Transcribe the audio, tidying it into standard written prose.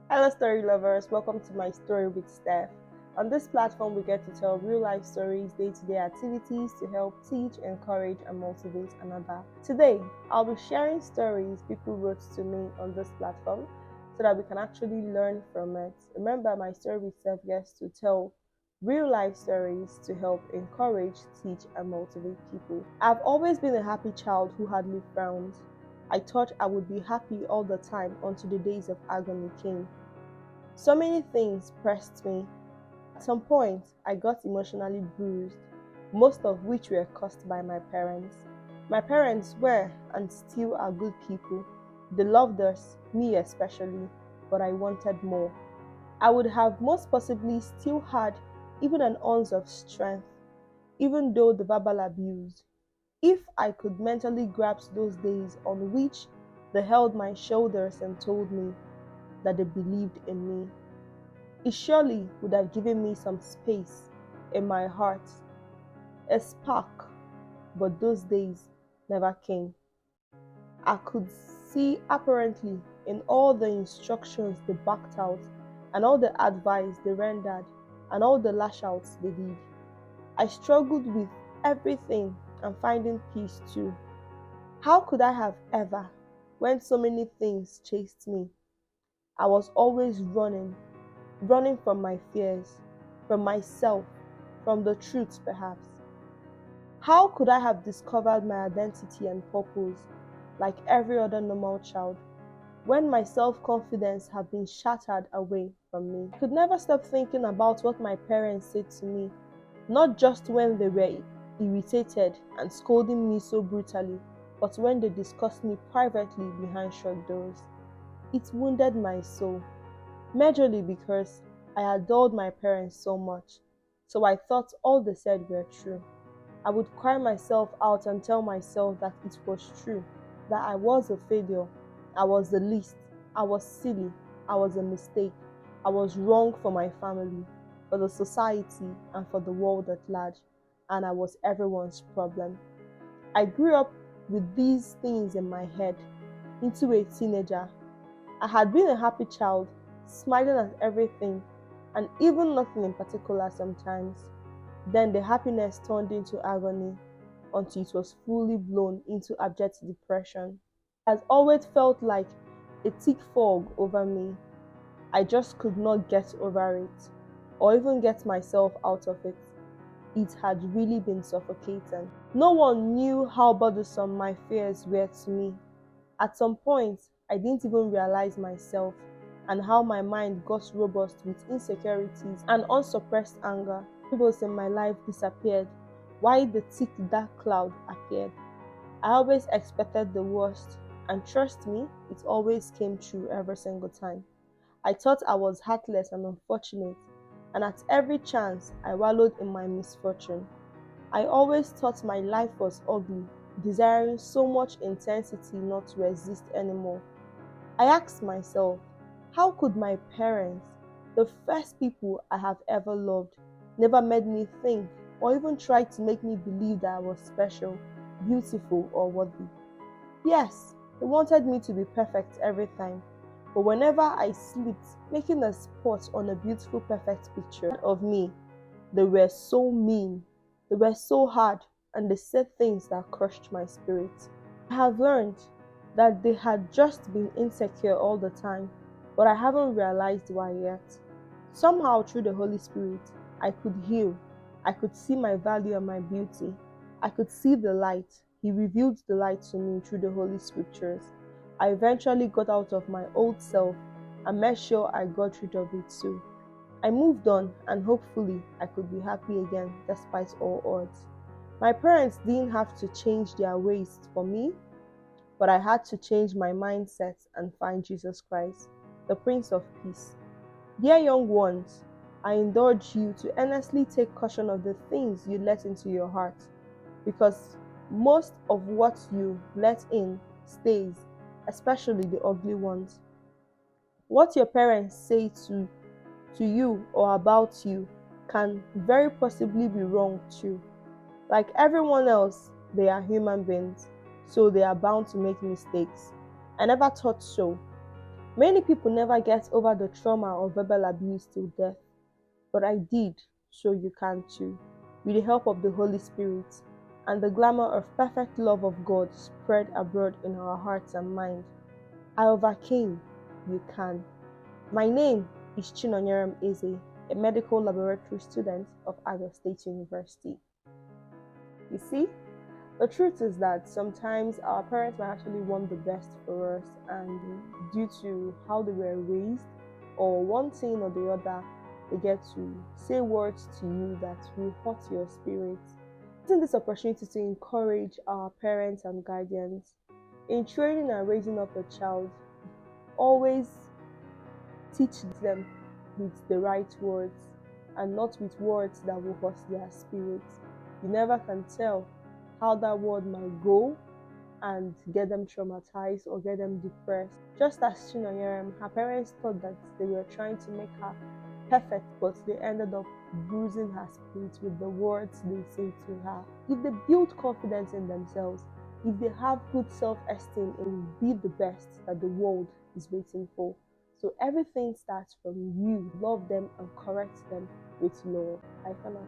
Hello, story lovers. Welcome to my story with Steph. On this platform, we get to tell real life stories, day to day activities to help teach, encourage, and motivate another. Today, I'll be sharing stories people wrote to me on this platform so that we can actually learn from it. Remember, my story with Steph gets to tell real life stories to help encourage, teach, and motivate people. I've always been a happy child who hardly frowned. I thought I would be happy all the time until the days of agony came. So many things pressed me. At some point, I got emotionally bruised, most of which were caused by my parents. My parents were and still are good people. They loved us, me especially, but I wanted more. I would have most possibly still had even an ounce of strength, even though the verbal abuse. If I could mentally grasp those days on which they held my shoulders and told me that they believed in me, it surely would have given me some space in my heart, a spark, but those days never came. I could see apparently in all the instructions they backed out, and all the advice they rendered, and all the lash outs they did. I struggled with everything and finding peace too. How could I have ever, when so many things chased me? I was always running from my fears, from myself, from the truth perhaps. How could I have discovered my identity and purpose like every other normal child when my self confidence had been shattered away from me? I could never stop thinking about what my parents said to me, not just when they were irritated and scolding me so brutally, but when they discussed me privately behind shut doors. It wounded my soul, majorly because I adored my parents so much, so I thought all they said were true. I would cry myself out and tell myself that it was true, that I was a failure, I was the least, I was silly, I was a mistake, I was wrong for my family, for the society, and for the world at large, and I was everyone's problem. I grew up with these things in my head into a teenager. I had been a happy child, smiling at everything, and even nothing in particular sometimes. Then the happiness turned into agony until it was fully blown into abject depression. It has always felt like a thick fog over me. I just could not get over it, or even get myself out of it. It had really been suffocating. No one knew how bothersome my fears were to me. At some point, I didn't even realize myself and how my mind got robust with insecurities and unsuppressed anger. Peoples in my life disappeared while the thick dark cloud appeared. I always expected the worst, and trust me, it always came true every single time. I thought I was heartless and unfortunate, and at every chance I wallowed in my misfortune. I always thought my life was ugly, desiring so much intensity not to exist anymore. I asked myself, how could my parents, the first people I have ever loved, never made me think or even try to make me believe that I was special, beautiful, or worthy? Yes, they wanted me to be perfect every time, but whenever I slipped, making a spot on a beautiful, perfect picture of me, they were so mean, they were so hard, and they said things that crushed my spirit. I have learned that they had just been insecure all the time, but I haven't realized why yet. Somehow, through the Holy Spirit, I could heal. I could see my value and my beauty. I could see the light. He revealed the light to me through the Holy Scriptures. I eventually got out of my old self and made sure I got rid of it too. I moved on and hopefully I could be happy again despite all odds. My parents didn't have to change their ways for me, but I had to change my mindset and find Jesus Christ, the Prince of Peace. Dear young ones, I indulge you to earnestly take caution of the things you let into your heart, because most of what you let in stays, especially the ugly ones. What your parents say to you or about you can very possibly be wrong too. Like everyone else, they are human beings, so they are bound to make mistakes. I never thought so. Many people never get over the trauma of verbal abuse till death, but I did, so you can too. With the help of the Holy Spirit and the glamour of perfect love of God spread abroad in our hearts and mind, I overcame, you can. My name is Chinonyeram Eze, a medical laboratory student of Agro State University. You see, the truth is that sometimes our parents might actually want the best for us, and due to how they were raised, or one thing or the other, they get to say words to you that will hurt your spirit. Using this opportunity to encourage our parents and guardians in training and raising up a child, always teach them with the right words and not with words that will hurt their spirit. You never can tell how that word might go and get them traumatized or get them depressed. Just as Chinonyeram, her parents thought that they were trying to make her perfect, but they ended up bruising her spirit with the words they say to her. If they build confidence in themselves, if they have good self-esteem and be the best that the world is waiting for. So everything starts from you. Love them and correct them with love. I for now.